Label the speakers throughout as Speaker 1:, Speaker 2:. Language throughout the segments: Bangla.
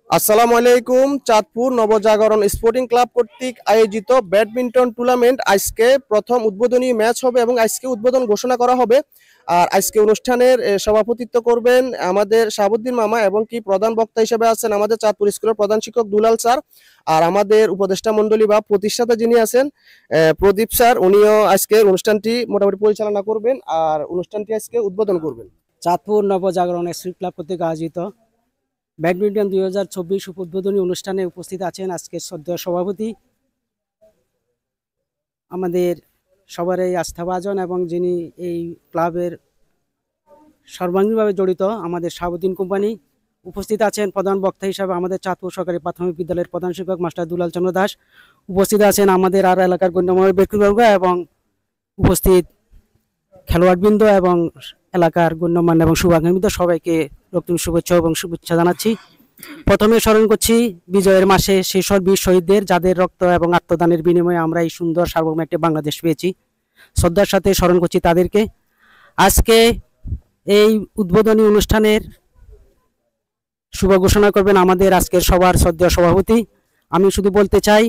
Speaker 1: আসসালামু আলাইকুম। চাঁদপুর নবজাগরণ স্পোর্টিং ক্লাব কর্তৃক আয়োজিত ব্যাডমিন্টন টুর্নামেন্ট আজকে প্রথম উদ্বোধনী ম্যাচ হবে এবং আজকে উদ্বোধন ঘোষণা করা হবে। আর আজকে অনুষ্ঠানের সভাপতিত্ব করবেন আমাদের শাহাবুদ্দিন মামা এবং কি প্রধান বক্তা হিসেবে আছেন আমাদের চাঁদপুর স্কুলের প্রধান শিক্ষক দুলাল স্যার। আর আমাদের উপদেষ্টা মণ্ডলী বা প্রতিষ্ঠাতা যিনি আছেন প্রদীপ স্যার, উনিও আজকে অনুষ্ঠানটি মোটামুটি পরিচালনা করবেন আর অনুষ্ঠানটি আজকে উদ্বোধন করবেন।
Speaker 2: চাঁদপুর নবজাগরণ স্পোর্টিং ক্লাব কর্তৃক আয়োজিত ব্যাডমিন্টন 2024 উদ্বোধনী অনুষ্ঠানে উপস্থিত আছেন আজকের শ্রদ্ধেয় সভাপতি, আমাদের সবারই আস্থাভাজন এবং যিনি এই ক্লাবের সর্বাঙ্গীনভাবে জড়িত আমাদের শাহাবুদ্দিন কোম্পানি। উপস্থিত আছেন প্রধান বক্তা হিসাবে আমাদের চাঁদপুর সরকারি প্রাথমিক বিদ্যালয়ের প্রধান শিক্ষক মাস্টার দুলাল চন্দ্র দাস। উপস্থিত আছেন আমাদের আর এলাকার গণ্যমান্য ব্যক্তিবর্গ এবং উপস্থিত খেলোয়াড়বৃন্দ এবং এলাকার গণ্যমান্য এবং শুভাকাঙ্ক্ষিত সবাইকে রক্তিম শুভেচ্ছা এবং শুভেচ্ছা জানাচ্ছি। প্রথমে স্মরণ করছি বিজয়ের মাসে সেই সব বীর শহীদদের, যাদের রক্ত এবং আত্মদানের বিনিময়ে আমরা এই সুন্দর সার্বভৌম একটি বাংলাদেশ পেয়েছি। শ্রদ্ধার সাথে স্মরণ করছি তাদেরকে। আজকে এই উদ্বোধনী অনুষ্ঠানের শুভ ঘোষণা করবেন আমাদের আজকের সবার শ্রদ্ধেয় সভাপতি। আমি শুধু বলতে চাই,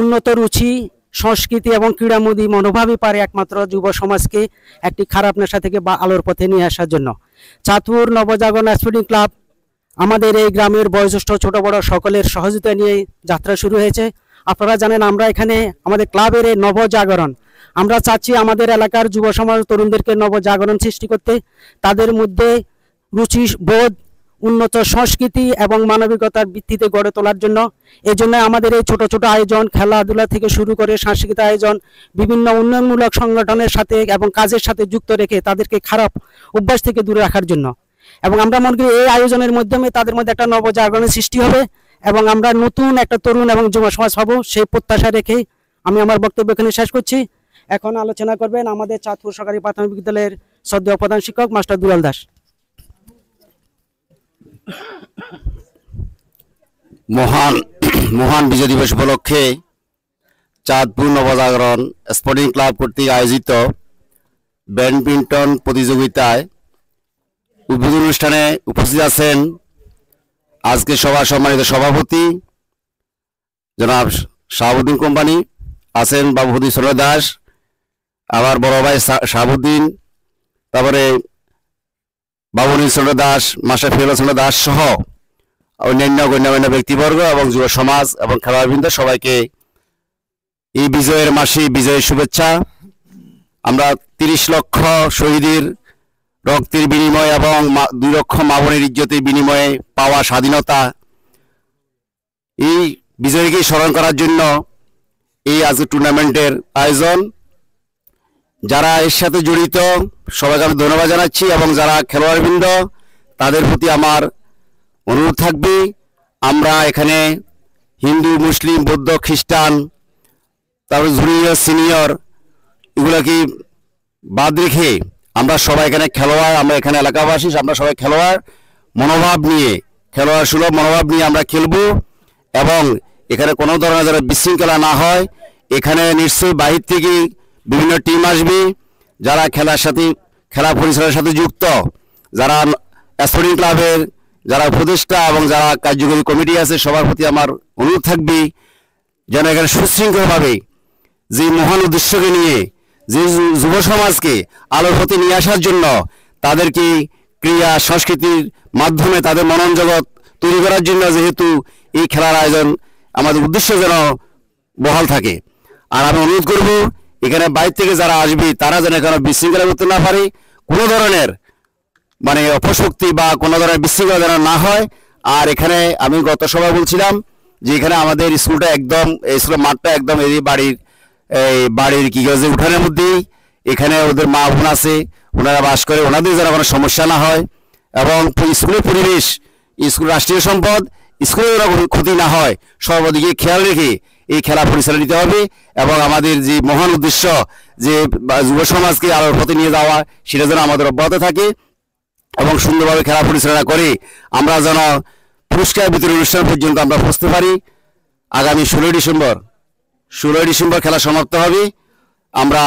Speaker 2: উন্নত রুচি, সংস্কৃতি এবং ক্রীড়ামোদী মনোভাবই পারে একমাত্র যুব সমাজকে একটি খারাপ নেশা থেকে বা আলোর পথে নিয়ে আসার জন্য। চাঁদপুর নবজাগরণ স্পোর্টিং ক্লাব আমাদের এই গ্রামের বয়োজ্যেষ্ঠ ছোট বড় সকলের সহযোগিতা নিয়ে যাত্রা শুরু হয়েছে। আপনারা জানেন, আমরা এখানে আমাদের ক্লাবের এই নবজাগরণ, আমরা চাচ্ছি আমাদের এলাকার যুব সমাজ তরুণদেরকে নবজাগরণ সৃষ্টি করতে, তাদের মধ্যে রুচি বোধ, উন্নত সংস্কৃতি এবং মানবিকতার ভিত্তিতে গড়ে তোলার জন্য। এই জন্য আমাদের এই ছোট ছোট আয়োজন, খেলাধুলা থেকে শুরু করে সাংস্কৃতিক আয়োজন, বিভিন্ন উন্নয়নমূলক সংগঠনের সাথে এবং কাজের সাথে যুক্ত রেখে তাদেরকে খারাপ অভ্যাস থেকে দূরে রাখার জন্য। এবং আমরা মনে করি এই আয়োজনের মাধ্যমে তাদের মধ্যে একটা নবজাগরণের সৃষ্টি হবে এবং আমরা নতুন একটা তরুণ এবং যুব সমাজ পাবো, সেই প্রত্যাশা রেখে আমি আমার বক্তব্য এখানে শেষ করছি। এখন আলোচনা করবেন আমাদের চাঁদপুর সরকারি প্রাথমিক বিদ্যালয়ের শ্রদ্ধেয় প্রধান শিক্ষক মাস্টার দুলাল দাস।
Speaker 3: মহান বিজয় দিবস উপলক্ষে চাঁদপুর নবজাগরণ স্পোর্টিং ক্লাব কর্তৃক আয়োজিত ব্যাডমিন্টন প্রতিযোগিতায় উদ্বোধন অনুষ্ঠানে উপস্থিত আছেন আজকে সভার সম্মানিত সভাপতি জনাব শাহাবুদ্দিন কোম্পানি, আছেন বাবুপতি চন্দ্র দাস, আমার বড় ভাই শাহাবুদ্দিন, তারপরে বাবুনী চন্দ্র দাস, মাস্টার ফিরোজ চন্দ্র দাস সহ অন্যান্য গণ্যমান্য ব্যক্তিবর্গ এবং যুব সমাজ এবং খেলোয়াড়বৃন্দ, সবাইকে এই বিজয়ের মাসে বিজয়ের শুভেচ্ছা। আমরা 30 লক্ষ শহীদের রক্তের বিনিময়ে এবং 2 লক্ষ মা বোনের ইজ্জতের বিনিময়ে পাওয়া স্বাধীনতা, এই বিজয়কে স্মরণ করার জন্য এই আজকে টুর্নামেন্টের আয়োজন। যারা এর সাথে জড়িত সবাইকে আমি ধন্যবাদ জানাচ্ছি এবং যারা খেলোয়াড়বৃন্দ, তাদের প্রতি আমার অনুরোধ থাকবে, আমরা এখানে হিন্দু, মুসলিম, বৌদ্ধ, খ্রিস্টান, তারপরে জুনিয়র, সিনিয়র এগুলোকে বাদ রেখে আমরা সবাই এখানে খেলোয়াড়, আমরা এখানে এলাকাবাসী, আমরা সবাই খেলোয়াড় মনোভাব নিয়ে, খেলোয়াড় সুলভ মনোভাব নিয়ে আমরা খেলব এবং এখানে কোনো ধরনের যারা বিশৃঙ্খলা না হয়। এখানে নিশ্চয়ই বাহির থেকে বিভিন্ন টিম আসবে, যারা খেলার সাথে, খেলা পরিচালনার সাথে যুক্ত, যারা স্পোর্টিং ক্লাবের যারা উপদেষ্টা এবং যারা কার্যকরী কমিটি আছে, সবার প্রতি আমার অনুরোধ থাকবে যেন এখানে সুশৃঙ্খলভাবে যে মহান উদ্দেশ্যকে নিয়ে, যে যুব সমাজকে আলোর পথে নিয়ে আসার জন্য, তাদেরকে ক্রীড়া সংস্কৃতির মাধ্যমে তাদের মনন জগৎ তৈরি করার জন্য যেহেতু এই খেলার আয়োজন, আমাদের উদ্দেশ্য যেন বহাল থাকে। আর আমি অনুরোধ করব এখানে বাইরে থেকে যারা আসবে তারা যেন এখানে বিশৃঙ্খলা করতে না পারে, কোনো ধরনের মানে অপশক্তি বা কোনো ধরনের বিশৃঙ্খলা যেন না হয়। আর এখানে আমি গত সভায় বলছিলাম যে এখানে আমাদের স্কুলটা একদম, স্কুলের মাঠটা একদম এই বাড়ির কি কাজে উঠানের মধ্যেই, এখানে ওদের মা বোন আছে, ওনারা বাস করে, ওনাদের যেন কোনো সমস্যা না হয় এবং স্কুলের পরিবেশ, স্কুল রাষ্ট্রীয় সম্পদ, স্কুলের যেন ক্ষতি না হয়, সর্বদিকে খেয়াল রেখে এই খেলা পরিচালনা দিতে হবে এবং আমাদের যে মহান উদ্দেশ্য যে যুব সমাজকে আলোর পথে নিয়ে যাওয়া, সেটা যেন আমাদের অব্যাহত থাকে এবং সুন্দরভাবে খেলা পরিচালনা করে আমরা যেন পুরস্কার বিতরণ অনুষ্ঠান পর্যন্ত আমরা পৌঁছতে পারি। আগামী 16 ডিসেম্বর খেলা সমাপ্ত হবে। আমরা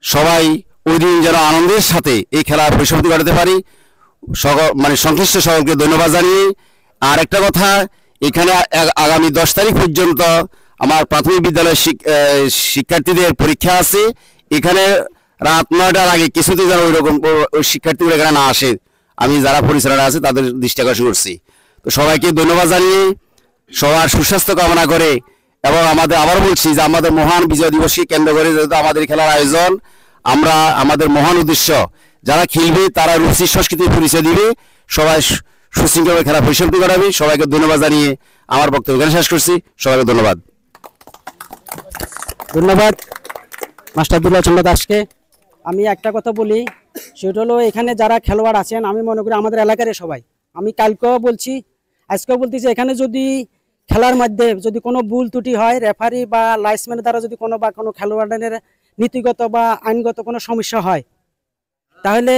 Speaker 3: সবাই ওই দিন যেন আনন্দের সাথে এই খেলার পরিসমাপ্তি ঘটাতে পারি। মানে সংশ্লিষ্ট সকলকে ধন্যবাদ জানিয়ে আর একটা কথা, এখানে আগামী 10 তারিখ পর্যন্ত আমার প্রাথমিক বিদ্যালয়ের শিক্ষার্থীদের পরীক্ষা আছে। এখানে রাত 9টার আগে কিছুতেই যেন ওইরকম ওই শিক্ষার্থীগুলো এখানে না আসে, আমি যারা পরিচালনা আছে তাদের দৃষ্টি আকর্ষণ করছি। তো সবাইকে ধন্যবাদ জানিয়ে সবার সুস্বাস্থ্য কামনা করে এবং আবার বলছি যে আমাদের মহান বিজয় দিবসকে কেন্দ্র করে যেহেতু আমাদের খেলার আয়োজন, আমরা আমাদের মহান উদ্দেশ্য যারা খেলবে তারা রুচি সংস্কৃতির পরিচয় দিবে, সবাই সুশৃঙ্খলভাবে খেলা পরিসমাপ্তি করাবে। সবাইকে ধন্যবাদ জানিয়ে আমার বক্তব্য এখানে শেষ করছি। সবাইকে ধন্যবাদ।
Speaker 2: ধন্যবাদ মাস্টার দুলাল চন্দ্র দাসকে। আমি একটা কথা বলি, সেটা হলো এখানে যারা খেলোয়াড় আছেন আমি মনে করি আমাদের এলাকার সবাই, আমি কালকেও বলছি আজকেও বলতেছি, এখানে যদি খেলার মধ্যে যদি কোনো ভুল ত্রুটি হয়, রেফারি বা লাইসম্যানের দ্বারা যদি কোনো খেলোয়াড়ের নীতিগত বা আইনগত কোনো সমস্যা হয়, তাহলে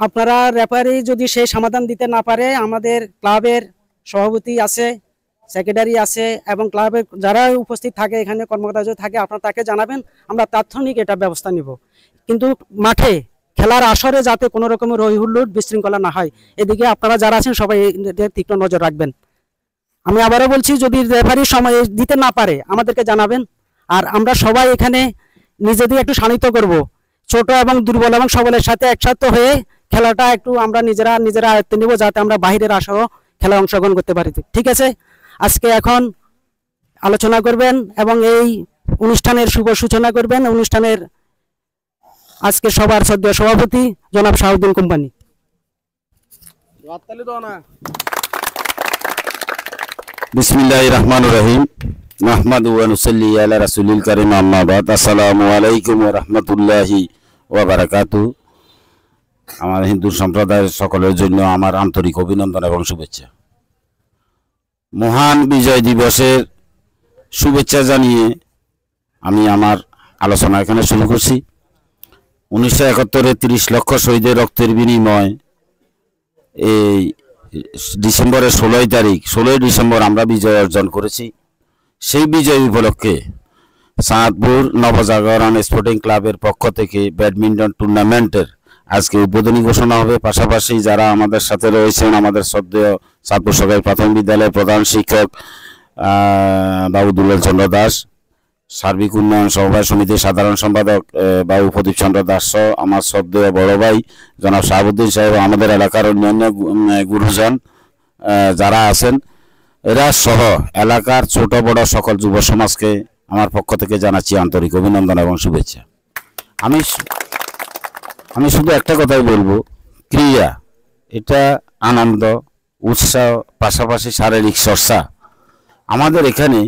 Speaker 2: আপনারা রেফারি যদি সেই সমাধান দিতে না পারে, আমাদের ক্লাবের সভাপতি আছে, সেক্রেটারি আছে এবং ক্লাবের যারা উপস্থিত থাকে এখানে কর্মকর্তা যদি থাকে আপনারা তাকে জানাবেন, আমরা তাৎক্ষণিক এটা ব্যবস্থা নিব। কিন্তু মাঠে খেলার আসরে যাতে কোনো রকমের হইহুল্লোড় বিশৃঙ্খলা না হয়, এদিকে আপনারা যারা আছেন সবাই তীক্ষ্ণ নজর রাখবেন। আমি আবারও বলছি, যদি রেফারি সময় দিতে না পারে আমাদেরকে জানাবেন, আর আমরা সবাই এখানে নিজেদের একটু শানিত করব, ছোট এবং দুর্বল এবং সবলের সাথে একসাথে হয়ে খেলাটা একটু আমরা নিজেরা আয়ত্তে নিব, যাতে আমরা বাহিরের আসরেও খেলায় অংশগ্রহণ করতে পারি। ঠিক আছে, আজকে এখন আলোচনা করবেন এবং এই অনুষ্ঠানের শুভ সূচনা করবেন অনুষ্ঠানের আজকে সবার সদ্য সভাপতি জনাব শাহাবুদ্দিন কোম্পানি।
Speaker 3: বিসমিল্লাহির রহমানির রহিম, নাহমাদু ওয়া নুসাল্লি আলা রাসূলিল কারীম, আম্মা বাদ। আসসালামু আলাইকুম ওয়া রাহমাতুল্লাহি ওয়া বারাকাতুহু। আমার হিন্দু সম্প্রদায়ের সকলের জন্য আমার আন্তরিক অভিনন্দন এবং শুভেচ্ছা। মহান বিজয় দিবসের শুভেচ্ছা জানিয়ে আমি আমার আলোচনা এখানে শুরু করছি। 1971-এ 30 লক্ষ শহীদের রক্তের বিনিময় এই ডিসেম্বরের 16 ডিসেম্বর আমরা বিজয় অর্জন করেছি। সেই বিজয় উপলক্ষে চাঁদপুর নবজাগরণ স্পোর্টিং ক্লাবের পক্ষ থেকে ব্যাডমিন্টন টুর্নামেন্টের আজকে উদ্বোধনী ঘোষণা হবে। পাশাপাশি যারা আমাদের সাথে রয়েছেন, আমাদের শ্রদ্ধেয় চাঁদপুর সরকারি প্রাথমিক বিদ্যালয়ের প্রধান শিক্ষক বাবু দুলাল চন্দ্র দাস, সার্বিক উন্নয়ন সমবায় সমিতির সাধারণ সম্পাদক বাবু প্রদীপ চন্দ্র দাস, আমার শ্রদ্ধেয় বড় ভাই জনাব শাহাবুদ্দিন সাহেব, আমাদের এলাকার অন্যান্য গুরুজন যারা আছেন, এরা সহ এলাকার ছোট বড় সকল যুব সমাজকে আমার পক্ষ থেকে জানাচ্ছি আন্তরিক অভিনন্দন এবং শুভেচ্ছা। আমি শুধু একটা কথাই বলবো, ক্রীড়া এটা আনন্দ, উৎসাহ, পাশাপাশি শারীরিক চর্চা। আমাদের এখানে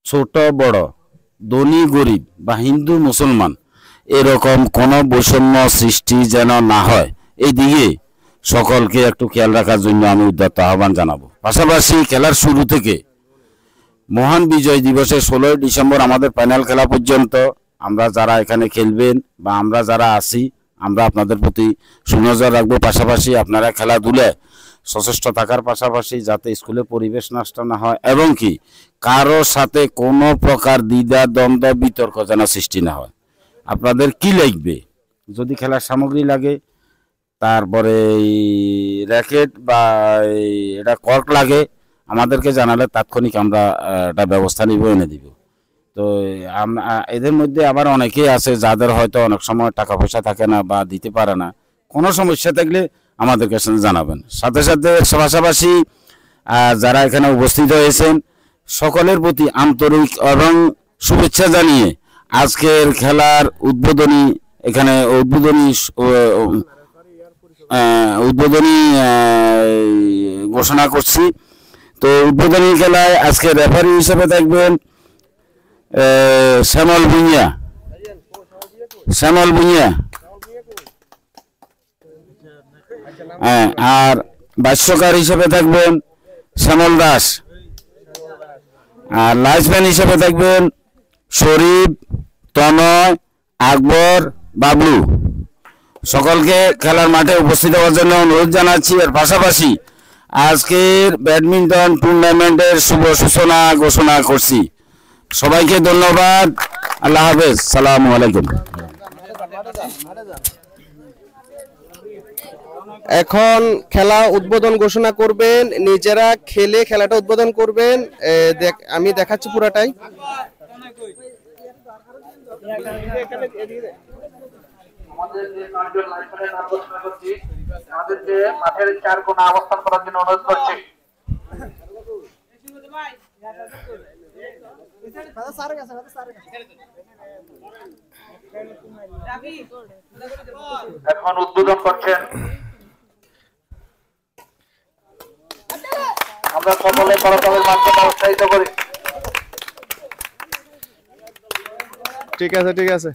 Speaker 3: ছোট বড়, ধনী গরিব বা হিন্দু মুসলমান এরকম কোনো বৈষম্য সৃষ্টি যেন না হয়, এই দিকে সকলকে একটু খেয়াল রাখার জন্য আমি উদাত্ত আহ্বান জানাবো। পাশাপাশি খেলার শুরু থেকে মহান বিজয় দিবসের 16 ডিসেম্বর আমাদের ফাইনাল খেলা পর্যন্ত আমরা যারা এখানে খেলবেন বা আমরা যারা আছি, আমরা আপনাদের প্রতি সুনজর রাখবো। পাশাপাশি আপনারা খেলাধুলায় সচেষ্ট থাকার পাশাপাশি যাতে স্কুলে পরিবেশ নষ্ট না হয় এবং কি কারোর সাথে কোনো প্রকার দ্বিধা দ্বন্দ্ব বিতর্ক যেন সৃষ্টি না হয়। আপনাদের কি লাগবে, যদি খেলার সামগ্রী লাগে, তারপরে র্যাকেট বা এটা কর্ক লাগে, আমাদেরকে জানালে তাৎক্ষণিক আমরা এটা ব্যবস্থা নিব, এনে দিব। তো এদের মধ্যে আবার অনেকেই আছে যাদের হয়তো অনেক সময় টাকা পয়সা থাকে না বা দিতে পারে না, কোনো সমস্যা থাকলে আমাদের কাছে জানাবেন। সাথে সাথে পাশাপাশি যারা এখানে উপস্থিত হয়েছেন সকলের প্রতি আন্তরিক এবং শুভেচ্ছা জানিয়ে আজকের খেলার উদ্বোধনী ঘোষণা করছি। তো উদ্বোধনী খেলায় আজকে রেফারি হিসেবে থাকবেন শ্যামল ভুঁইয়া, আর ভাষ্যকার হিসেবে থাকবেন শ্যামল দাস, আর লাইসম্যান হিসেবে থাকবেন শরীফ, তনয়, আকবর, বাবলু। সকলকে খেলার মাঠে উপস্থিত হওয়ার জন্য অনুরোধ জানাচ্ছি। এর পাশাপাশি আজকের ব্যাডমিন্টন টুর্নামেন্টের শুভ সূচনা ঘোষণা করছি। সবাইকে ধন্যবাদ। আল্লাহ হাফেজ। সালামু আলাইকুম।
Speaker 1: এখন খেলা উদ্বোধন ঘোষণা করবেন, নিজেরা খেলে খেলাটা উদ্বোধন করবেন। আমি দেখাচ্ছি পুরাটাই।
Speaker 4: আমাদের যে 9 জন লাইফম্যানের নাম ঘোষণা করছি, আমাদেরকে মাঠের 4 কোণা অবস্থান করার জন্য অনুরোধ করছি। এখন উদ্বোধন করছেন, আমরা সকলে করতালের মাধ্যমে উৎসাহিত করি।
Speaker 1: ঠিক আছে, ঠিক আছে।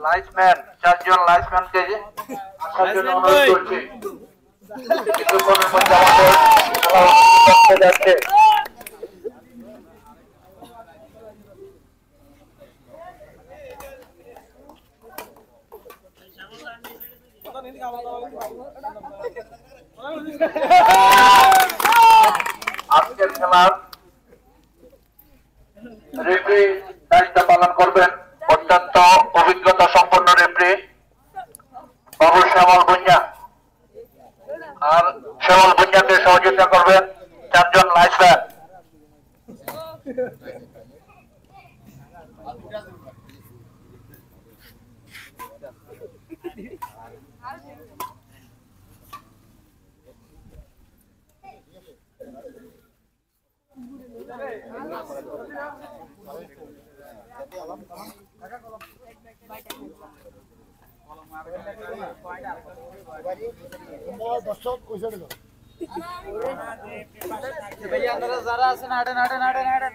Speaker 4: লাইফম্যান 4 জন লাইফম্যানকে আসার জন্য অনুরোধ করছি। কিছুক্ষণের মধ্যে আমাদের খেলা করতে যাচ্ছে। আজকের খেলার রেফারি দায়িত্ব পালন করবেন অত্যন্ত অভিজ্ঞতা সম্পন্ন রেফারি বাবু শ্যামল ভুঁইয়া। আর শ্যামল ভুঁইয়াকে সহযোগিতা করবেন 4 জন লাইফম্যান।
Speaker 5: যারা আছেন হাঁটেন হাঁটেন হাঁটেন হাঁটেন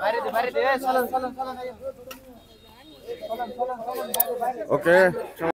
Speaker 5: বাইরে বাইরে চলেন চলেন চলেন
Speaker 1: ওকে।